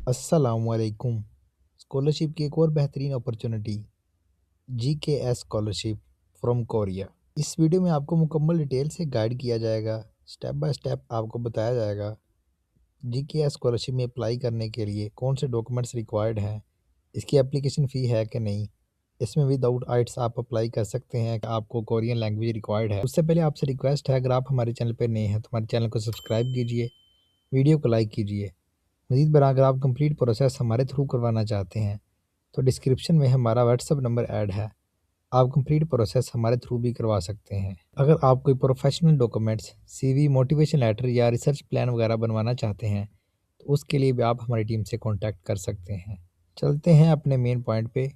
अस्सलामुअलैकुम। स्कॉलरशिप की एक और बेहतरीन opportunity, GKS scholarship from Korea. इस वीडियो में आपको मुकम्मल डिटेल से गाइड किया जाएगा, स्टेप बाय स्टेप आपको बताया जाएगा जीकेएस स्कॉलरशिप में अप्लाई करने के लिए कौन से डॉक्यूमेंट्स रिक्वायर्ड हैं, इसकी एप्लीकेशन फ़ी है कि नहीं, इसमें विदाउट आइट्स आप अप्लाई कर सकते हैं कि आपको कोरियन लैंग्वेज रिक्वायर्ड है। उससे पहले आपसे रिक्वेस्ट है, अगर आप हमारे चैनल पर नए हैं तो हमारे चैनल को सब्सक्राइब कीजिए, वीडियो को लाइक कीजिए। मज़ीद बर अगर आप कंप्लीट प्रोसेस हमारे थ्रू करवाना चाहते हैं तो डिस्क्रिप्शन में हमारा व्हाट्सअप नंबर ऐड है, आप कंप्लीट प्रोसेस हमारे थ्रू भी करवा सकते हैं। अगर आप कोई professional documents, CV, motivation letter या रिसर्च प्लान वगैरह बनवाना चाहते हैं तो उसके लिए भी आप हमारी टीम से कॉन्टैक्ट कर सकते हैं। चलते हैं अपने मेन पॉइंट पे।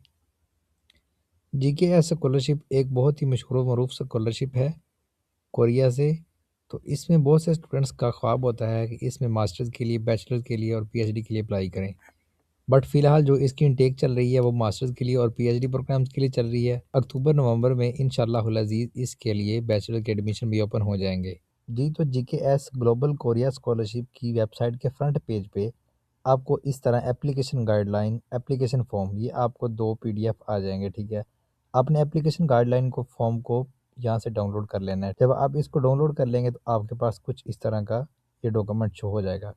जीकेएस स्कॉलरशिप एक बहुत ही मशहूर व मरूफ स्कॉलरशिप है कोरिया से। तो इसमें बहुत से स्टूडेंट्स का ख्वाब होता है कि इसमें मास्टर्स के लिए, बैचलर के लिए और पीएचडी के लिए अप्लाई करें। बट फ़िलहाल जो इसकी इनटेक चल रही है वो मास्टर्स के लिए और पीएचडी प्रोग्राम्स के लिए चल रही है। अक्टूबर-नवंबर में इंशाअल्लाहुल अज़ीज़ इसके लिए बैचलर के एडमिशन भी ओपन हो जाएँगे। जी, तो जीकेएस ग्लोबल कोरिया स्कॉलरशिप की वेबसाइट के फ्रंट पेज पे आपको इस तरह एप्लीकेशन गाइडलाइन, एप्लीकेशन फ़ॉर्म, ये आपको 2 पीडीएफ आ जाएँगे, ठीक है। आपने एप्लीकेशन गाइडलाइन को, फ़ॉर्म को यहाँ से डाउनलोड कर लेना है। जब आप इसको डाउनलोड कर लेंगे तो आपके पास कुछ इस तरह का ये डॉक्यूमेंट शो हो जाएगा।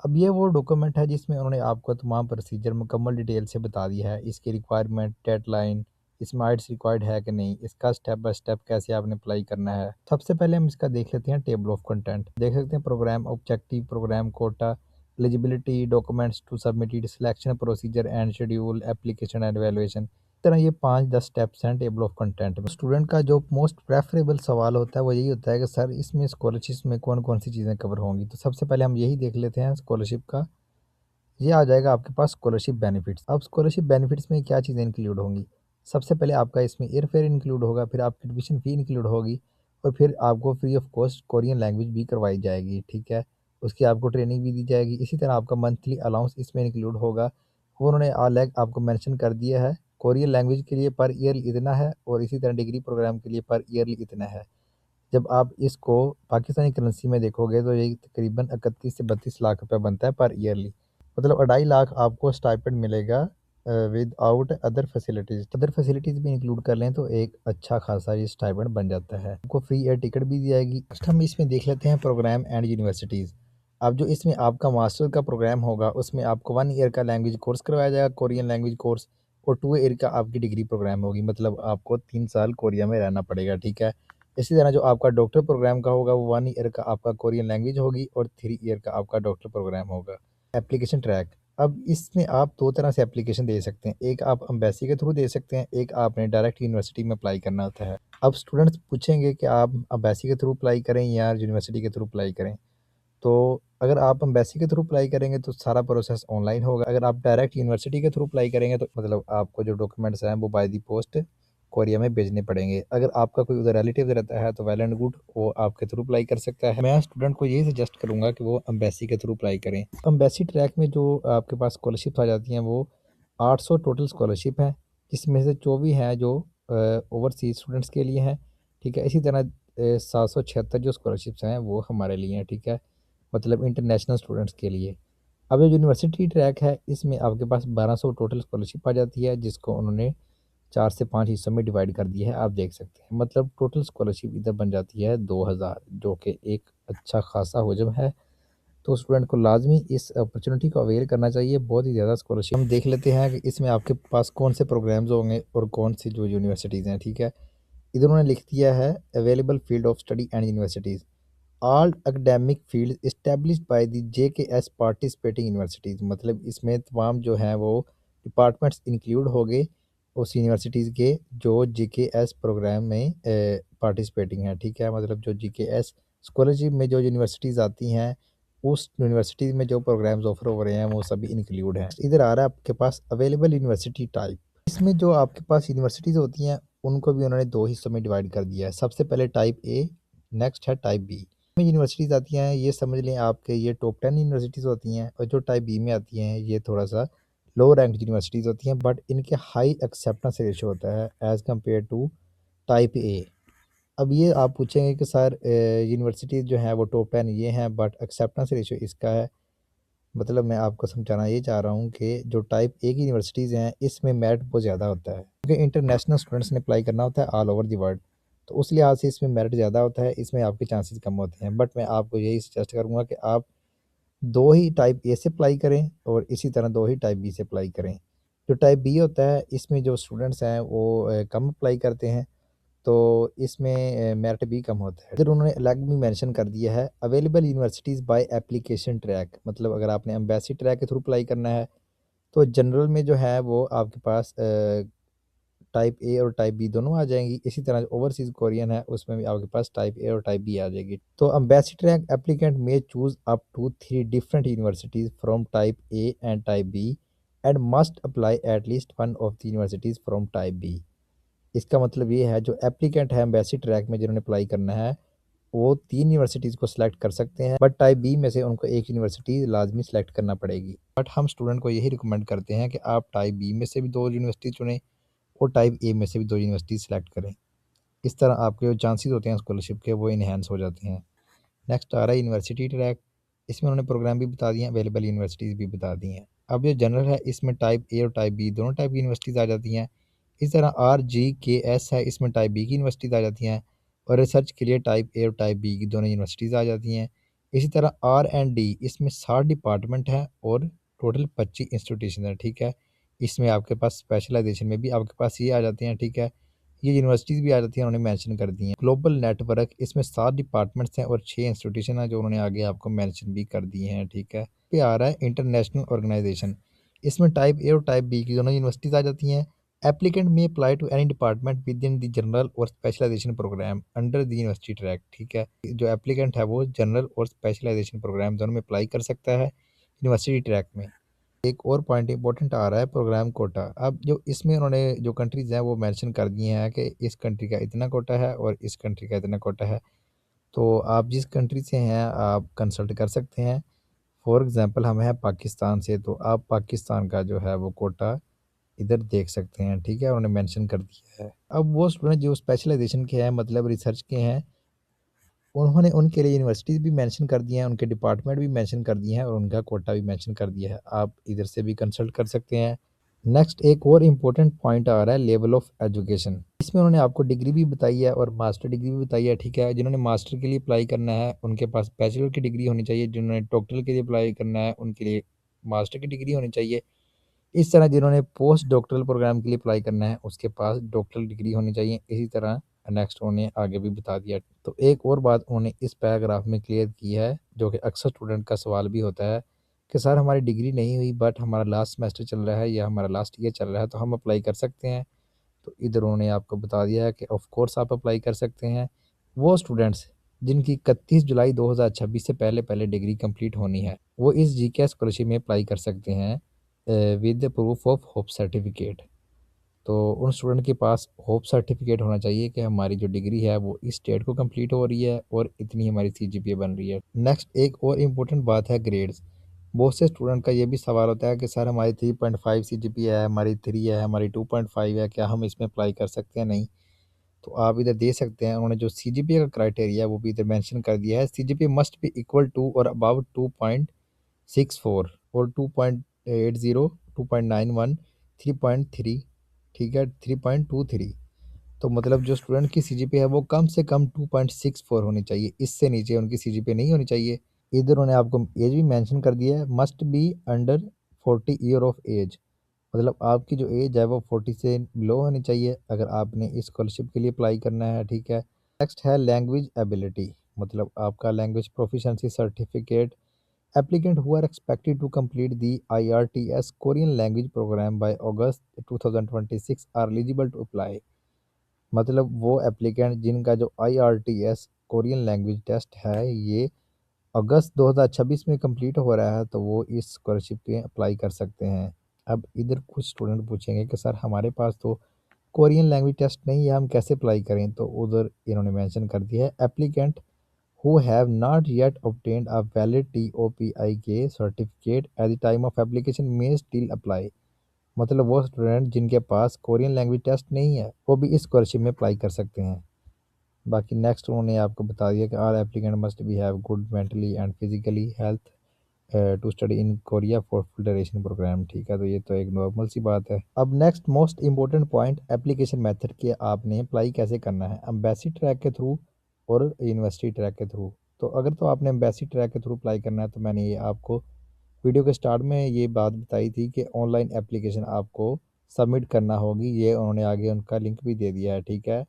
अब ये वो डॉक्यूमेंट है जिसमें उन्होंने आपको तमाम प्रोसीजर मुकम्मल डिटेल से बता दिया है, इसकी रिक्वायरमेंट, डेडलाइन, इसमें आइट्स रिक्वायर्ड है कि नहीं, इसका स्टेप बाय स्टेप कैसे आपने अप्लाई करना है। सबसे पहले हम इसका देख लेते हैं टेबल ऑफ कंटेंट। देख सकते हैं program objective, program quota, eligibility, documents to submitted, selection procedure and schedule, application and evaluation. तरह ये 5-10 स्टेप्स हैं टेबल ऑफ कंटेंट में। स्टूडेंट का जो मोस्ट प्रेफरेबल सवाल होता है वो यही होता है कि सर इसमें स्कॉलरशिप में कौन-कौन सी चीज़ें कवर होंगी। तो सबसे पहले हम यही देख लेते हैं स्कॉलरशिप का। ये आ जाएगा आपके पास स्कॉलरशिप बेनिफिट्स। अब स्कॉलरशिप बेनिफिट्स में क्या चीज़ें इंक्लूड होंगी? सबसे पहले आपका इसमें एयर फेयर इंक्लूड होगा, फिर आपकी ट्यूशन फ़ी इंक्लूड होगी और फिर आपको free of cost Korean language भी करवाई जाएगी, ठीक है? उसकी आपको ट्रेनिंग भी दी जाएगी। इसी तरह आपका मंथली अलाउंस इसमें इंक्लूड होगा। वो उन्होंने अलग आपको मेंशन कर दिया है। कोरियन लैंग्वेज के लिए पर ईयर इतना है और इसी तरह डिग्री प्रोग्राम के लिए पर ईयरली इतना है। जब आप इसको पाकिस्तानी करेंसी में देखोगे तो ये तकरीबन 31 से 32 लाख रुपए बनता है पर ईयरली। मतलब 2.5 लाख आपको स्टाइपेंड मिलेगा without other facilities. Other facilities भी इंक्लूड कर लें तो एक अच्छा खासा ये स्टाइपेंड बन जाता है। आपको फ्री एयर टिकट भी दी जाएगी। नेक्स्ट हम इसमें देख लेते हैं प्रोग्राम एंड यूनिवर्सिटीज़। अब जो इसमें आपका मास्टर का प्रोग्राम होगा उसमें आपको 1 ईयर का लैंग्वेज कोर्स करवाया जाएगा, कोरियन लैंग्वेज कोर्स, और 2 ईयर का आपकी डिग्री प्रोग्राम होगी। मतलब आपको 3 साल कोरिया में रहना पड़ेगा, ठीक है। इसी तरह जो आपका डॉक्टर प्रोग्राम का होगा वो 1 ईयर का आपका कोरियन लैंग्वेज होगी और 3 ईयर का आपका डॉक्टर प्रोग्राम होगा। एप्लीकेशन ट्रैक, अब इसमें आप 2 तरह से एप्लीकेशन दे सकते हैं। एक आप एम्बेसी के थ्रू दे सकते हैं, एक आपने डायरेक्ट यूनिवर्सिटी में अप्लाई करना होता है। अब स्टूडेंट्स पूछेंगे कि आप एम्बेसी के थ्रू अप्लाई करें या यूनिवर्सिटी के थ्रू अप्लाई करें। तो अगर आप एम्बेसी के थ्रू अप्लाई करेंगे तो सारा प्रोसेस ऑनलाइन होगा। अगर आप डायरेक्ट यूनिवर्सिटी के थ्रू अप्लाई करेंगे तो मतलब आपको जो डॉक्यूमेंट्स हैं वो बाय द पोस्ट कोरिया में भेजने पड़ेंगे। अगर आपका कोई उधर रिलेटिव रहता है तो वेल एंड गुड, वो आपके थ्रू अप्लाई कर सकता है। मैं स्टूडेंट को यही सजेस्ट करूँगा कि वो एम्बेसी के थ्रू अप्लाई करें। एम्बेसी ट्रैक में जो आपके पास स्कॉलरशिप आ जाती हैं वो 800 टोटल स्कॉलरशिप हैं, जिसमें से 24 हैं जो ओवरसीज़ स्टूडेंट्स के लिए हैं, ठीक है। इसी तरह 776 जो स्कॉलरशिप्स हैं वो हमारे लिए हैं, ठीक है, मतलब इंटरनेशनल स्टूडेंट्स के लिए। अब जो यूनिवर्सिटी ट्रैक है इसमें आपके पास 1200 टोटल स्कॉलरशिप आ जाती है, जिसको उन्होंने 4 से 5 हिस्सों में डिवाइड कर दिया है, आप देख सकते हैं। मतलब टोटल स्कॉलरशिप इधर बन जाती है 2000, जो कि एक अच्छा खासा हजम है। तो स्टूडेंट को लाजमी इस अपॉर्चुनिटी को अवेल करना चाहिए। बहुत ही ज़्यादा स्कॉलरशिप हम देख लेते हैं कि इसमें आपके पास कौन से प्रोग्राम्स होंगे और कौन सी जो यूनिवर्सिटीज़ हैं, ठीक है। इधर उन्होंने लिख दिया है available field of study and universities, all academic field established by the JKS participating universities. मतलब इसमें तमाम जो हैं वो डिपार्टमेंट्स इंक्लूड हो गए उस यूनिवर्सिटीज़ के जो जेकेएस प्रोग्राम में पार्टिसिपेटिंग हैं, ठीक है। मतलब जो जेकेएस स्कॉलरशिप में जो यूनिवर्सिटीज़ आती हैं उस यूनिवर्सिटी में जो प्रोग्राम्स ऑफर हो रहे हैं वो सभी इंक्लूड हैं। इधर आ रहा है आपके पास अवेलेबल यूनिवर्सिटी टाइप। इसमें जो आपके पास यूनिवर्सिटीज़ होती हैं उनको भी उन्होंने 2 हिस्सों में डिवाइड कर दिया है। सबसे पहले टाइप ए, नेक्स्ट है टाइप बी। में यूनिवर्सिटीज़ आती हैं ये समझ लें आपके ये टॉप 10 यूनिवर्सिटीज़ होती हैं, और जो टाइप बी में आती हैं ये थोड़ा सा लो रैंक यूनिवर्सिटीज़ होती हैं, बट इनके हाई एक्सेप्टेंस रेशियो होता है as compare to type A. अब ये आप पूछेंगे कि सर यूनिवर्सिटीज़ जो हैं वो टॉप 10 ये हैं बट एक्सेप्टेंस रेशियो इसका है। मतलब मैं आपको समझाना ये चाह रहा हूँ कि जो टाइप ए की यूनिवर्सिटीज़ हैं, इसमें मेरिट बहुत ज़्यादा होता है, क्योंकि इंटरनेशनल स्टूडेंट्स ने अप्लाई करना होता है ऑल ओवर द वर्ल्ड। तो उस लिहाज से इसमें मेरिट ज़्यादा होता है, इसमें आपके चांसेस कम होते हैं। बट मैं आपको यही सजेस्ट करूँगा कि आप 2 ही टाइप ए से अप्लाई करें और इसी तरह 2 ही टाइप बी से अप्लाई करें। जो टाइप बी होता है, इसमें जो स्टूडेंट्स हैं वो कम अप्लाई करते हैं, तो इसमें मेरिट भी कम होता है। इधर उन्होंने अलग भी मेंशन कर दिया है, available universities by application track, मतलब अगर आपने एम्बेसी ट्रैक के थ्रू अप्लाई करना है, तो जनरल में जो है वो आपके पास टाइप ए और टाइप बी दोनों आ जाएँगी। इसी तरह जो ओवरसीज़ कोरियन है, उसमें भी आपके पास टाइप ए और टाइप बी आ जाएगी। तो embassy track applicant may choose up to 3 different universities from type A and type B and must apply at least one of the universities from type B. इसका मतलब ये है, जो applicant है एम्बेसी ट्रैक में जिन्होंने अप्लाई करना है, वो 3 यूनिवर्सिटीज़ को सिलेक्ट कर सकते हैं, बट टाइप बी में से उनको 1 यूनिवर्सिटी लाज़मी सिलेक्ट करना पड़ेगी। बट हम स्टूडेंट को यही रिकमेंड करते हैं कि आप टाइप बी में से भी 2 यूनिवर्सिटी चुनें और टाइप ए में से भी 2 यूनिवर्सिटी सेलेक्ट करें। इस तरह आपके जो चांसेस होते हैं स्कॉलरशिप के, वो इनहेंस हो जाते हैं। नेक्स्ट आ रहा है यूनिवर्सिटी ट्रैक। इसमें उन्होंने प्रोग्राम भी बता दिए हैं, अवेलेबल यूनिवर्सिटीज़ भी बता दी हैं। अब जो जनरल है, इसमें टाइप ए और टाइप बी दोनों टाइप की यूनिवर्सिटीज़ आ जाती हैं। इस तरह RGKS है, इसमें टाइप बी की यूनिवर्सिटीज़ आ जाती हैं और रिसर्च के लिए टाइप ए और टाइप बी की दोनों यूनिवर्सिटीज़ आ जाती हैं। इसी तरह R&D, इसमें 60 डिपार्टमेंट हैं और टोटल 25 इंस्टीट्यूशन हैं, ठीक है। इसमें आपके पास स्पेशलाइजेशन में भी आपके पास ये आ जाते हैं, ठीक है। ये यूनिवर्सिटीज़ भी आ जाती हैं, उन्होंने मेंशन कर दी हैं। ग्लोबल नेटवर्क, इसमें 7 डिपार्टमेंट्स हैं और 6 इंस्टीट्यूशन हैं जो उन्होंने आगे आपको मेंशन भी कर दिए हैं, ठीक है। पे आ रहा है इंटरनेशनल ऑर्गेनाइजेशन। इसमें टाइप ए और टाइप बी की दोनों यूनिवर्सिटीज़ आ जाती हैं। Applicant may apply to any department within the general और specialization program under the university track, ठीक है। जो एप्लीकेंट है वो जनरल और स्पेशलाइजेशन प्रोग्राम दोनों में अप्लाई कर सकता है यूनिवर्सिटी ट्रैक में। एक और पॉइंट इंपॉर्टेंट आ रहा है, प्रोग्राम कोटा। अब जो इसमें उन्होंने जो कंट्रीज़ हैं वो मेंशन कर दिए हैं कि इस कंट्री का इतना कोटा है और इस कंट्री का इतना कोटा है। तो आप जिस कंट्री से हैं आप कंसल्ट कर सकते हैं। फॉर एग्ज़ाम्पल हम हैं पाकिस्तान से, तो आप पाकिस्तान का जो है वो कोटा इधर देख सकते हैं, ठीक है, उन्होंने मेंशन कर दिया है। अब वो स्टूडेंट जो स्पेशलाइज़ेशन के हैं, मतलब रिसर्च के हैं, उन्होंने उनके लिए यूनिवर्सिटीज़ भी मेंशन कर दी हैं, उनके डिपार्टमेंट भी मेंशन कर दिए हैं और उनका कोटा भी मेंशन कर दिया है। आप इधर से भी कंसल्ट कर सकते हैं। नेक्स्ट एक और इम्पोर्टेंट पॉइंट आ रहा है, लेवल ऑफ एजुकेशन। इसमें उन्होंने आपको डिग्री भी बताई है और मास्टर डिग्री भी बताई है, ठीक है। जिन्होंने मास्टर के लिए अप्लाई करना है उनके पास बैचलर की डिग्री होनी चाहिए, जिन्होंने डॉक्टर के लिए अप्लाई करना है उनके लिए मास्टर की डिग्री होनी चाहिए। इस तरह जिन्होंने पोस्ट डॉक्टरल प्रोग्राम के लिए अप्लाई करना है उसके पास डॉक्टरल डिग्री होनी चाहिए। इसी तरह नेक्स्ट उन्होंने आगे भी बता दिया। तो एक और बात उन्होंने इस पैराग्राफ में क्लियर की है, जो कि अक्सर स्टूडेंट का सवाल भी होता है कि सर हमारी डिग्री नहीं हुई बट हमारा लास्ट सेमेस्टर चल रहा है या हमारा लास्ट ईयर चल रहा है, तो हम अप्लाई कर सकते हैं। तो इधर उन्होंने आपको बता दिया है कि ऑफ कोर्स आप अप्लाई कर सकते हैं। वो स्टूडेंट्स जिनकी 31 जुलाई 2026 से पहले पहले डिग्री कंप्लीट होनी है, वो इस जीके स्कॉलरशिप में अप्लाई कर सकते हैं with proof of hope certificate. तो उन स्टूडेंट के पास होप सर्टिफिकेट होना चाहिए कि हमारी जो डिग्री है वो इस डेट को कंप्लीट हो रही है और इतनी हमारी सीजीपीए बन रही है। नेक्स्ट एक और इम्पोर्टेंट बात है, ग्रेड्स। बहुत से स्टूडेंट का ये भी सवाल होता है कि सर हमारी 3.5 सीजीपीए है, हमारी 3 है, हमारी 2.5 है, क्या हम इसमें अप्लाई कर सकते हैं? नहीं। तो आप इधर दे सकते हैं। उन्होंने जो सीजीपीए का क्राइटेरिया है वो भी इधर मेंशन कर दिया है, CGPA must be equal to or above 2.64 और 2.80, 2.91, 3.3, ठीक है, 3.23। तो मतलब जो स्टूडेंट की सीजीपीए है वो कम से कम 2.64 होनी चाहिए, इससे नीचे उनकी सीजीपीए नहीं होनी चाहिए। इधर उन्होंने आपको एज भी मेंशन कर दिया है, must be under 40 year of age, मतलब आपकी जो एज है वो 40 से बिलो होनी चाहिए अगर आपने इस स्कॉलरशिप के लिए अप्लाई करना है, ठीक है। नेक्स्ट है लैंग्वेज एबिलिटी, मतलब आपका language proficiency certificate. Applicant who are expected to complete the IRTS Korean language program by August 2026 are eligible to apply. मतलब वो एप्लीकेंट जिनका जो IRTS कोरियन लैंग्वेज टेस्ट है ये अगस्त 2026 में कंप्लीट हो रहा है, तो वो इस स्कॉलरशिप के अप्लाई कर सकते हैं। अब इधर कुछ स्टूडेंट पूछेंगे कि सर हमारे पास तो कोरियन लैंग्वेज टेस्ट नहीं है, हम कैसे अप्लाई करें? तो उधर इन्होंने मेंशन कर दिया है, applicant who have not yet obtained a valid TOPIK certificate at the time of application may still apply। मतलब वो स्टूडेंट जिनके पास कोरियन लैंग्वेज टेस्ट नहीं है वो भी इस स्कॉलरशिप में अप्लाई कर सकते हैं। बाकी नेक्स्ट उन्होंने आपको बता दिया कि all applicant must be have good mentally and physically health to study in Korea for full duration program, ठीक है, तो ये तो एक नॉर्मल सी बात है। अब next most important point application method के आपने अप्लाई कैसे करना है, एम्बेसी ट्रैक के थ्रू और यूनिवर्सिटी ट्रैक के थ्रू। तो अगर तो आपने एम्बेसी ट्रैक के थ्रू अप्लाई करना है तो मैंने ये आपको वीडियो के स्टार्ट में ये बात बताई थी कि ऑनलाइन एप्लीकेशन आपको सबमिट करना होगी, ये उन्होंने आगे उनका लिंक भी दे दिया है, ठीक है।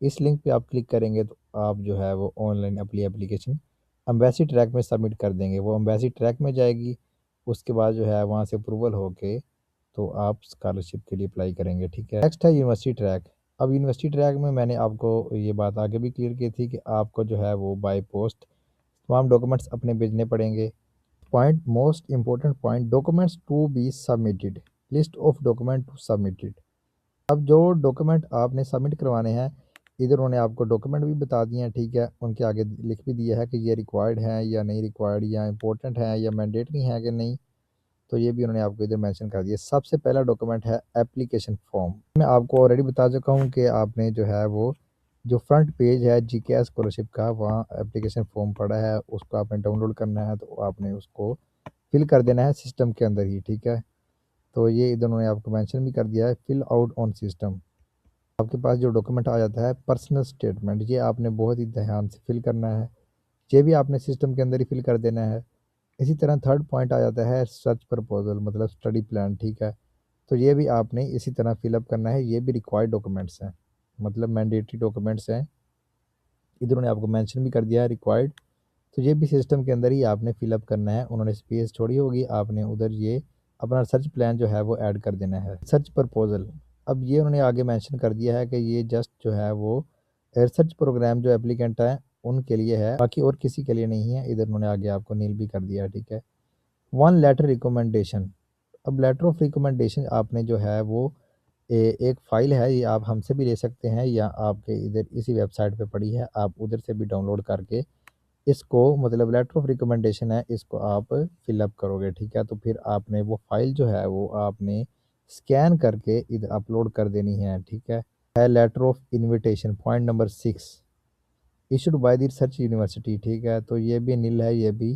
इस लिंक पे आप क्लिक करेंगे तो आप जो है वो ऑनलाइन अपनी एप्लीकेशन एम्बेसी ट्रैक में सबमिट कर देंगे, वो एम्बेसी ट्रैक में जाएगी। उसके बाद जो है वहाँ से अप्रूवल होके तो आप स्कॉलरशिप के लिए अप्लाई करेंगे, ठीक है। नेक्स्ट है यूनिवर्सिटी ट्रैक। अब यूनिवर्सिटी ट्रैक में मैंने आपको ये बात आगे भी क्लियर की थी कि आपको जो है वो बाय पोस्ट तमाम डॉक्यूमेंट्स अपने भेजने पड़ेंगे। Point most important point, documents to be submitted, list of document to submitted. अब जो डॉक्यूमेंट आपने सबमिट करवाने हैं, इधर उन्होंने आपको डॉक्यूमेंट भी बता दिए हैं, ठीक है, उनके आगे लिख भी दिया है कि ये रिक्वायर्ड है या नहीं रिक्वायर्ड, या इंपॉर्टेंट है या मैंडेटरी है कि नहीं, तो ये भी उन्होंने आपको इधर मेंशन कर दिया। सबसे पहला डॉक्यूमेंट है एप्लीकेशन फॉर्म। मैं आपको ऑलरेडी बता चुका हूँ कि आपने जो है वो जो फ्रंट पेज है जीके स्कॉलरशिप का, वहाँ एप्लीकेशन फॉर्म पड़ा है, उसको आपने डाउनलोड करना है, तो आपने उसको फिल कर देना है सिस्टम के अंदर ही, ठीक है। तो ये इधर उन्होंने आपको मेंशन भी कर दिया है, फिल आउट ऑन सिस्टम। आपके पास जो डॉक्यूमेंट आ जाता है पर्सनल स्टेटमेंट, ये आपने बहुत ही ध्यान से फिल करना है, ये भी आपने सिस्टम के अंदर ही फिल कर देना है। इसी तरह थर्ड पॉइंट आ जाता है सर्च प्रपोजल, मतलब स्टडी प्लान, ठीक है, तो ये भी आपने इसी तरह फिलअप करना है, ये भी रिक्वायर्ड डॉक्यूमेंट्स हैं, मतलब मैंडेटरी डॉक्यूमेंट्स हैं, इधर उन्होंने आपको मेंशन भी कर दिया है रिक्वायर्ड। तो ये भी सिस्टम के अंदर ही आपने फिलअप करना है, उन्होंने स्पेस छोड़ी होगी, आपने उधर ये अपना सर्च प्लान जो है वो ऐड कर देना है। सर्च प्रपोजल, अब ये उन्होंने आगे मेंशन कर दिया है कि ये जस्ट जो है वो रिसर्च प्रोग्राम जो एप्लीकेंट है उनके लिए है, बाकी और किसी के लिए नहीं है, इधर उन्होंने आगे आपको नील भी कर दिया है, ठीक है। वन लेटर रिकमेंडेशन, अब लेटर ऑफ रिकमेंडेशन आपने जो है वो एक फ़ाइल है, ये आप हमसे भी ले सकते हैं या आपके इधर इसी वेबसाइट पे पड़ी है, आप उधर से भी डाउनलोड करके इसको, मतलब लेटर ऑफ रिकमेंडेशन है, इसको आप फिलअप करोगे, ठीक है। तो फिर आपने वो फाइल जो है वो आपने स्कैन करके इधर अपलोड कर देनी है, ठीक है letter of invitation, point number 6, issued by the research university, ठीक है, तो ये भी नील है, ये भी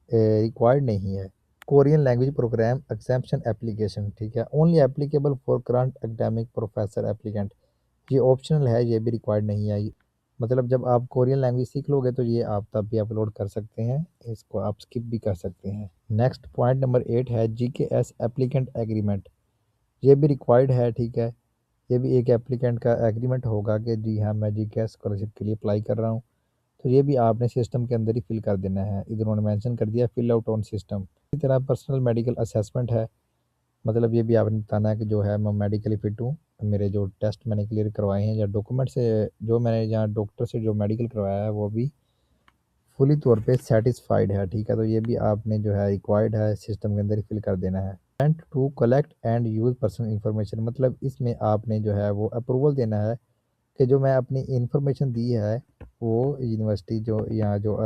रिक्वायर्ड नहीं है। Korean language programme exemption application, ठीक है, only applicable for current academic professor applicant, ये ऑप्शनल है, ये भी रिक्वायर्ड नहीं है। मतलब जब आप कोरियन लैंग्वेज सीख लोगे तो ये आप तब भी अपलोड कर सकते हैं, इसको आप स्किप भी कर सकते हैं। नेक्स्ट पॉइंट नंबर 8 है जीकेएस एप्लीकेंट एग्रीमेंट, ये भी रिक्वायर्ड है, ठीक है, ये भी एक एप्लीकेंट का एग्रीमेंट होगा कि जी हाँ मैं जीकेएस स्कॉलरशिप के लिए अप्लाई कर रहा हूँ, तो ये भी आपने सिस्टम के अंदर ही फिल कर देना है, इधर उन्होंने मेंशन कर दिया फिल आउट ऑन सिस्टम। इसी तरह पर्सनल मेडिकल असेसमेंट है, मतलब ये भी आपने बताना है कि जो है मैं मेडिकली फिट हूँ, मेरे जो टेस्ट मैंने क्लियर करवाए हैं या डॉक्यूमेंट से जो मैंने यहाँ डॉक्टर से जो मेडिकल करवाया है वो भी फुली तौर पे सेटिस्फाइड है, ठीक है, तो ये भी आपने जो है रिक्वायर्ड है सिस्टम के अंदर ही फिल कर देना है। And to collect and use personal information, मतलब इसमें आपने जो है वो अप्रूवल देना है कि जो मैं अपनी इंफॉर्मेशन दी है वो यूनिवर्सिटी जो यहाँ जो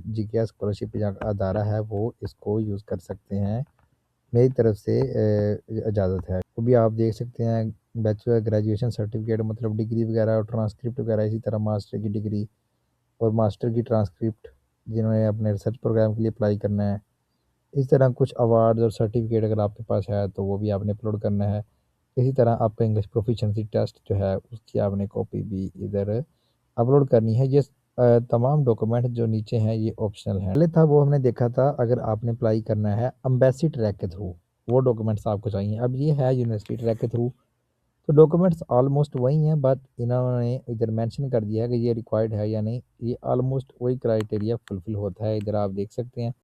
जीके स्कॉलरशिप यहाँ का अदारा है वो इसको यूज़ कर सकते हैं, मेरी तरफ से इजाज़त है। वो भी आप देख सकते हैं बैचलर ग्रेजुएशन सर्टिफिकेट, मतलब डिग्री वगैरह और ट्रांसक्रिप्ट वगैरह, इसी तरह मास्टर की डिग्री और मास्टर की ट्रांसक्रिप्ट जिन्होंने अपने रिसर्च प्रोग्राम के लिए अप्लाई करना है। इस तरह कुछ अवार्ड्स और सर्टिफिकेट अगर आपके पास है तो वो भी आपने अपलोड करना है। इसी तरह आपका इंग्लिश प्रोफिशिएंसी टेस्ट जो है उसकी आपने कॉपी भी इधर अपलोड करनी है। ये तमाम डॉक्यूमेंट जो नीचे हैं ये ऑप्शनल हैं। पहले था वो हमने देखा था अगर आपने अप्लाई करना है एम्बेसी ट्रैक के थ्रू, वो डॉक्यूमेंट्स आपको चाहिए। अब ये है यूनिवर्सिटी ट्रैक के थ्रू, तो डॉक्यूमेंट्स ऑलमोस्ट वही हैं, बट इन्होंने इधर मेंशन कर दिया है कि ये रिक्वायर्ड है या नहीं, ये ऑलमोस्ट वही क्राइटेरिया फुलफिल होता है, इधर आप देख सकते हैं।